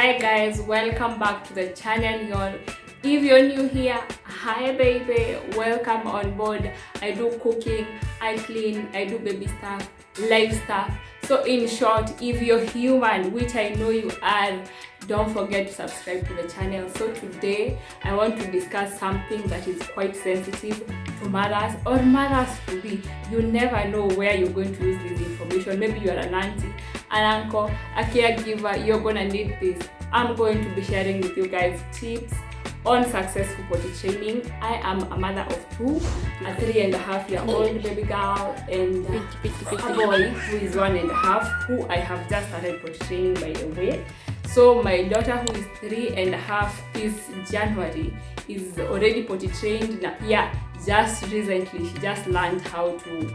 Hi guys, welcome back to the channel, y'all. If you're new here, hi baby, welcome on board. I do cooking, I clean, I do baby stuff, life stuff. So in short, if you're human, which I know you are, don't forget to subscribe to the channel. So today I want to discuss something that is quite sensitive to mothers or mothers to be. You never know where you're going to use this information. Maybe you're an auntie, an uncle, a caregiver, you're gonna need this. I'm going to be sharing with you guys tips on successful potty training. I am a mother of two, a 3.5-year-old baby girl and a boy who is 1.5, who I have just started potty training, by the way. So my daughter, who is 3.5, this January is already potty trained. Yeah, just recently she just learned how to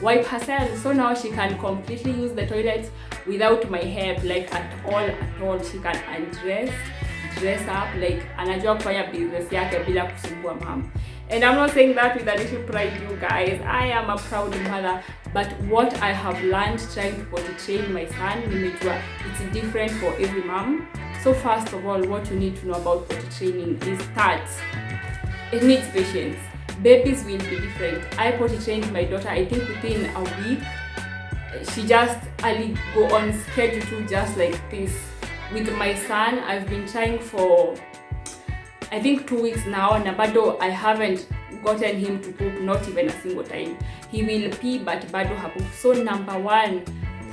wipe herself, so now she can completely use the toilet without my help, like at all. She can dress up, like anajua kufanya business yake bila kusumbua mom. And I'm not saying that with a little pride, you guys. I am a proud mother, but what I have learned trying to potty train my son, it's different for every mom. So first of all, what you need to know about potty training is that it needs patience. Babies will be different. I potty trained my daughter, I think within a week. She just early go on schedule too, just like this. With my son, I've been trying for I think 2 weeks now, and bado I haven't gotten him to poop, not even a single time. He will pee, but bado hapoop. So number one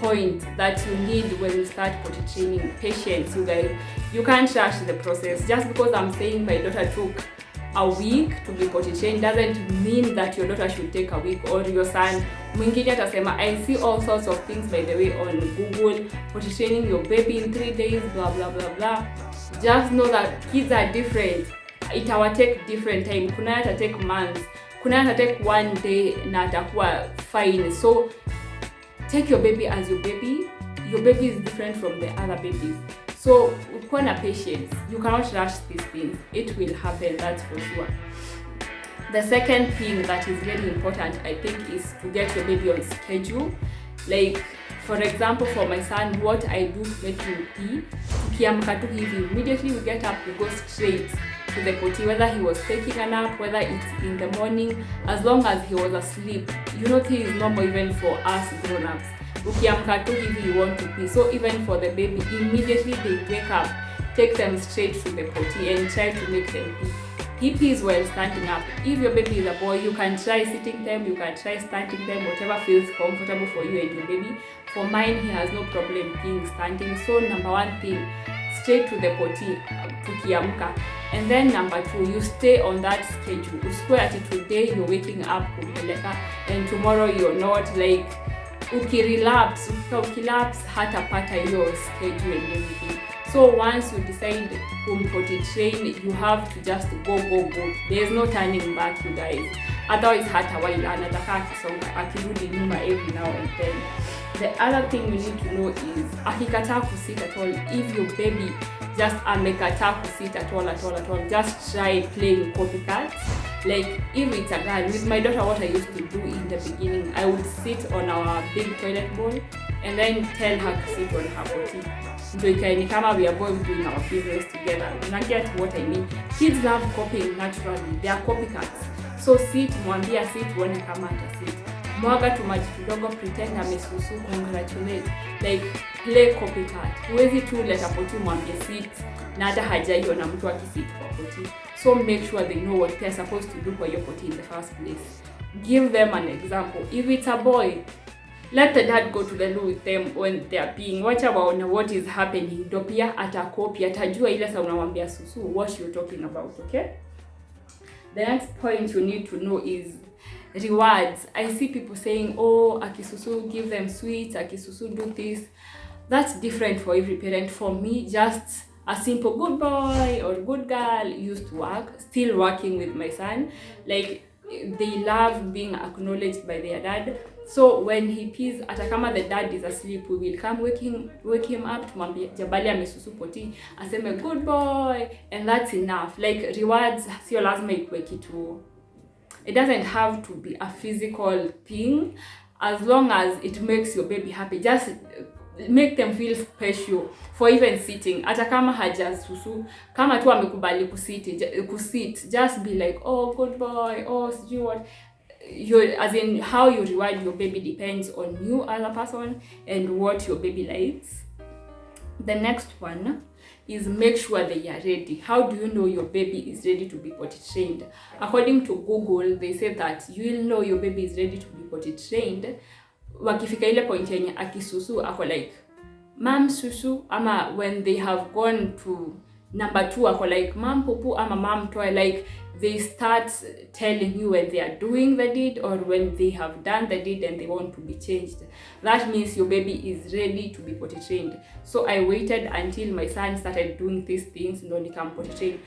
point that you need when you start potty training, patience, you guys. You can't rush the process. Just because I'm saying my daughter took a week to be potty trained doesn't mean that your daughter should take a week, or your son. Mwingine atasema, I see all sorts of things, by the way, on Google, potty training your baby in 3 days, blah blah blah blah. Just know that kids are different. It will take different time. Kuna ata take months, kuna ata take 1 day na atakuwa fine. So take your baby as your baby. Your baby is different from the other babies. So ukuwa na patience. You cannot rush these things. It will happen, that's for sure. The second thing that is very important, I think, is to get your baby on schedule. Like, for example, for my son, what I do to make him pee, tukiamka tu hivi, immediately we get up, we go straight to the potty, whether he was taking a nap, whether it's in the morning, as long as he was asleep. You know, this is normal even for us grown-ups. Ukiamka tu hivi, you want to pee. So even for the baby, immediately they wake up, take them straight to the potty and try to make them pee. He pees while standing up. If your baby is a boy, you can try sitting them, you can try standing them, whatever feels comfortable for you and your baby. For mine, he has no problem being standing. So number one thing, straight to the potty, tukiamka. And then number two, you stay on that schedule. Usikuwe ati today you're waking up kupeleka and tomorrow you're not. Like, ukirelapse hatapata your schedule and everything. So once you decide to potty train, you have to just go. There's no turning back, you guys. Otherwise hatawaila anataka akisonga akirudi nyuma every now and then. The other thing you need to know is akikataa kusit at all. If your baby just amekataa kusit at all, just try playing copycats. Like, if it's a girl, with my daughter, what I used to do in the beginning, I would sit on our big toilet bowl and then tell her to sit on her potty. So ni kama we are both doing our business together. You get what I mean? Kids love copying naturally. They are copycats. So sit, mwambia sit, uone kama atasit. Mwaga tu maji kidogo, pretend amesusu, congratulate. Like, play copycat. Huwezi tu leta potty mwambie sit na hata hajaiona mtu akisit kwa potty. So make sure they know what they're supposed to do for your potty in the first place. Give them an example. If it's a boy, let the dad go to the loo with them when they are peeing. Watch about what is happening. Ndo pia atakopi, atajua ile sa unamwambia susu what you're talking about, okay? The next point you need to know is rewards. I see people saying, oh, akisusu, give them sweets, akisusu, do this. That's different for every parent. For me, just a simple good boy or good girl used to work. Still working with my son. Like, they love being acknowledged by their dad. So when he pees, atakama the dad is asleep, we will come wake him up, tumwambie Jabali amesusu potty, aseme good boy, and that's enough. Like, rewards sio lazima ikuwe kitu. It doesn't have to be a physical thing, as long as it makes your baby happy. Just make them feel special for even sitting. Hata kama hajasusu, kama tu amekubali kusit, just be like, oh good boy, oh sijui what. As in how you reward your baby depends on you as a person and what your baby likes. The next one is make sure they are ready. How do you know your baby is ready to be potty trained? According to Google, they say that you will know your baby is ready to be potty trained wakifika ile point yenye akisusu ako like mam susu, ama when they have gone to number 2 ako like mam pupu ama mam toy, like they start telling you when they are doing the deed or when they have done the deed and they want to be changed. That means your baby is ready to be potty trained. So I waited until my son started doing these things ndo nikam potty trained.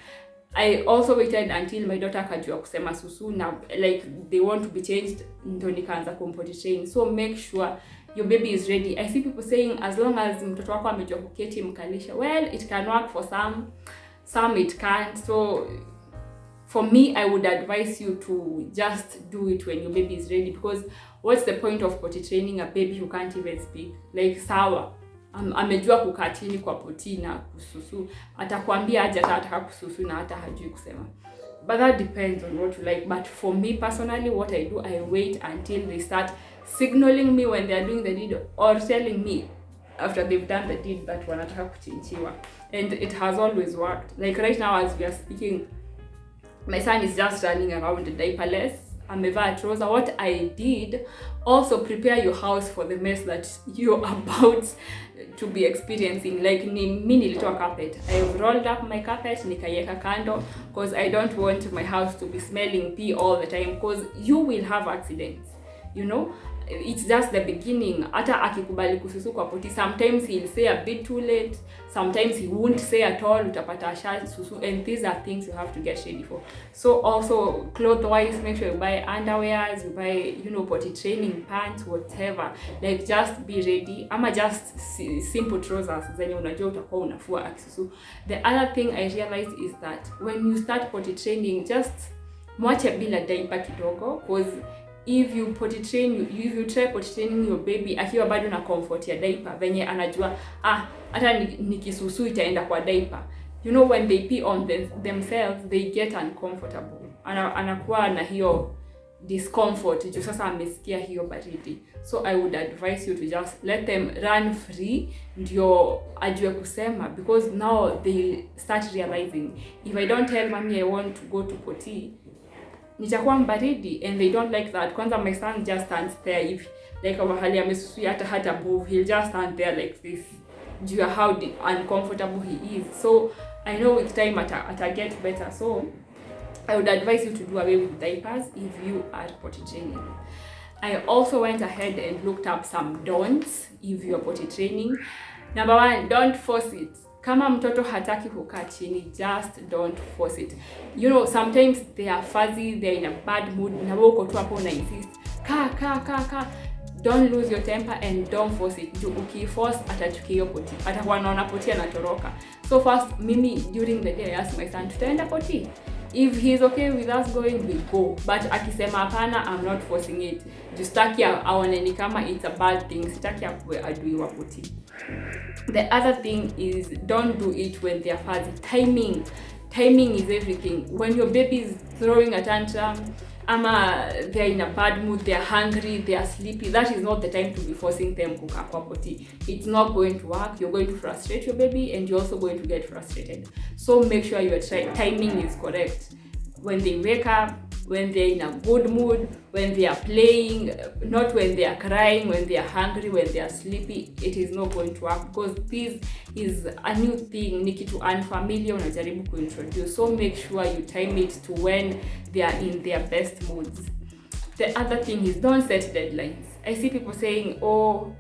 I also waited until my daughter akajua kusema susu na like they want to be changed ndo nikaanza kumpotty train. So make sure your baby is ready. I see people saying as long as mtoto wako amejua kuketi mkalisha. Well, it can work for some it can't. So for me, I would advise you to just do it when your baby is ready, because what's the point of potty training a baby who can't even speak? Like sawa, amejua kukaa chini kwa poti na kususu, atakwambia aje atataka kususu na hata hajui kusema. But that depends on what you like. But for me personally, what I do, I wait until they start signaling me when they are doing the deed or telling me after they've done the deed that wanataka kuchinjiwa. And it has always worked. Like right now as we are speaking, my son is just running around diaperless. Amevaa trouser. What I did, also prepare your house for the mess that you're about to be experiencing. Like mimi nilitoa carpet. I've rolled up my carpet, nikaiweka kando, because I don't want my house to be smelling pee all the time, because you will have accidents, you know. It's just the beginning. Hata akikubali kususu kwa poti, sometimes he'll say a bit too late, sometimes he won't say at all, utapata asha susu, and these are things you have to get ready for. So also cloth wise, make sure you buy underwears, you buy, you know, potty training pants, whatever. Like just be ready. Ama just simple trousers zenye unajua utakuwa unafua akisusu. The other thing I realized is that when you start potty training, just mwache bila diaper kidogo, because if you potty train, if you try potty training your baby akiwa bado na comfort ya diaper, venye anajua hata nikisusu itaenda kwa diaper, you know, when they pee on themselves they get uncomfortable, anakuwa na hiyo discomfort juu sasa amesikia hiyo baridi. So I would advise you to just let them run free ndio ajue kusema, because now they start realizing, if I don't tell mommy I want to go to potty, nitakuwa mbaridi, and they don't like that. Kwanza my son just stands there if like mahali amesusu hata move, he'll just stand there like this due to how uncomfortable he is. So I know with time ata get better. So I would advise you to do away with diapers if you are potty training. I also went ahead and looked up some don'ts if you are potty training. Number 1, don't force it. Kama mtoto hataki kukaa chini, just don't force it. You know, sometimes they are fuzzy, they are in a bad mood, na wewe uko tu hapo una insist, ka. Don't lose your temper and don't force it. Ukiforce atachukia hiyo poti, atakuwa anaona poti anatoroka. So first, mimi during the day I ask my son, tutaenda poti? If he's okay with us going, we go. But akisema hapana, I'm not forcing it. Justaki aone ni kama it's a bad thing. Sitaki akuwe adui wa poti. The other thing is, don't do it when they are fuzzy. Timing is everything. When your baby is throwing a tantrum, ama they're in a bad mood, they're hungry, they are sleepy, that is not the time to be forcing them kukaa kwa poti. It's not going to work. You're going to frustrate your baby and you're also going to get frustrated. So make sure your timing is correct. When they wake up, when they're in a good mood, when they are playing, not when they are crying, when they are hungry, when they are sleepy, it is not going to work, because this is a new thing, ni kitu unfamiliar unajaribu kuintroduce. So make sure you time it to when they are in their best moods. The other thing is, don't set deadlines. I see people saying, oh,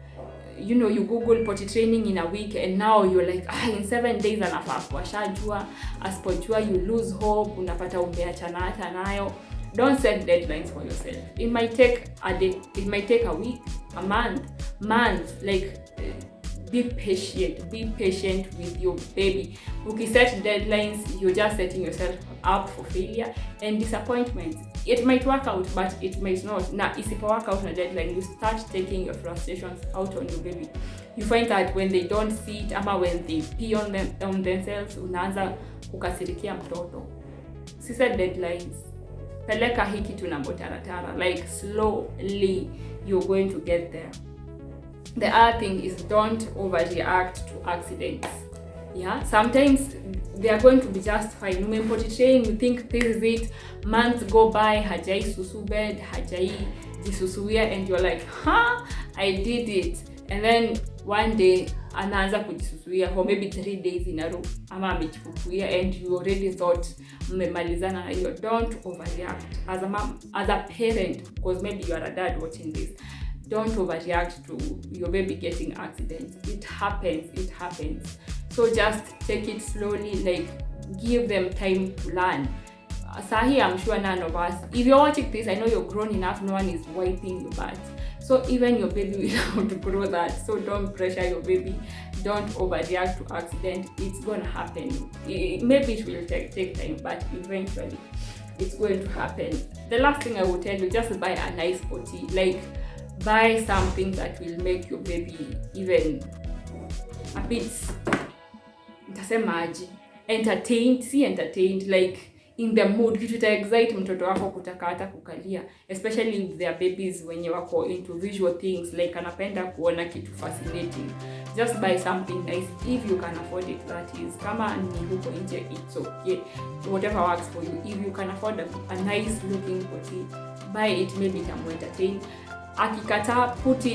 you know, you Google potty training in a week and now you're like, in 7 days anafaa kuwashajua. Asipojua you lose hope, unapata umeachana hata nayo. Don't set deadlines for yourself. It might take a day, it might take a week, a month. Like, be patient with your baby. Uki set deadlines, you're just setting yourself up for failure and disappointment. It might work out, but it might not. Na isipo work out na deadline, you start taking your frustrations out on your baby. you find that when they don't sit ama when they pee on themselves, unaanza kukasirikia mtoto. Si set deadlines. Peleka hiki tunambo taratara. Like slowly you're going to get there. The other thing is, don't overreact to accidents. Yeah, sometimes they are going to be just fine. Umempoti train, you think this is it. Months go by, hajai susu bed, hajai jisusuia, and you're like, I did it. And then one day anaanza kujisusuia, or maybe 3 days in a row, ama amejifufuia, and you already thought mmemalizana na hiyo. Don't overreact as a mom, as a parent, because maybe you are a dad watching this. Don't overreact to your baby getting accidents. It happens. So just take it slowly, like give them time to learn. Sahi, I'm sure none of us, if you're watching this, I know you're grown enough, no one is wiping your butt. So even your baby will have to grow that. So don't pressure your baby. Don't overreact to accident. It's gonna happen. Maybe it will take time, but eventually it's going to happen. The last thing I will tell you, just buy a nice potty. Like, buy something that will make your baby even a bit entertained, like in the mood, kitu ta excite mtoto wako kutaka hata kukalia, especially if their babies wenye wako into visual things, like anapenda kuona kitu fascinating. Just buy something nice if you can afford it, that is. Kama ni huko nje, it's okay, whatever works for you. If you can afford a nice looking potty, buy it, maybe itamu entertain. Akikata, put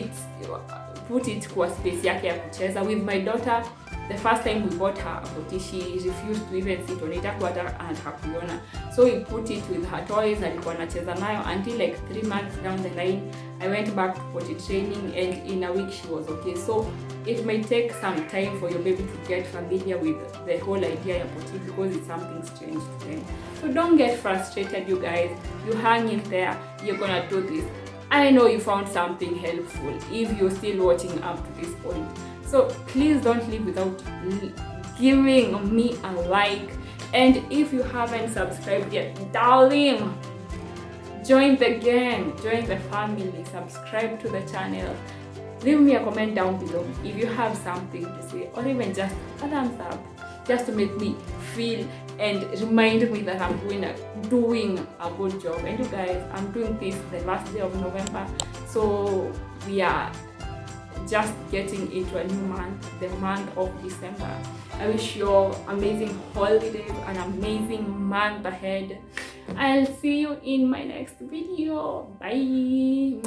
it kwa space yake ya kucheza. With my daughter, the first time we bought her a potty, she refused to even sit on it. Anataka kuiona. So we put it with her toys, alikuwa anacheza nayo until like 3 months down the line. I went back to potty training, and in a week she was okay. So it may take some time for your baby to get familiar with the whole idea of potty, because it's something strange to them. So don't get frustrated, you guys. You hang in there. You're gonna do this. I know you found something helpful if you're still watching up to this point. So please don't leave without giving me a like. And if you haven't subscribed yet, darling, join the gang, join the family, subscribe to the channel. Leave me a comment down below if you have something to say, or even just a thumbs up, just to make me feel and remind me that I'm doing a good job. And you guys, I'm doing this the last day of November, so we are just getting into a new month, the month of December. I wish you all amazing holidays, an amazing month ahead. I'll see you in my next video. Bye.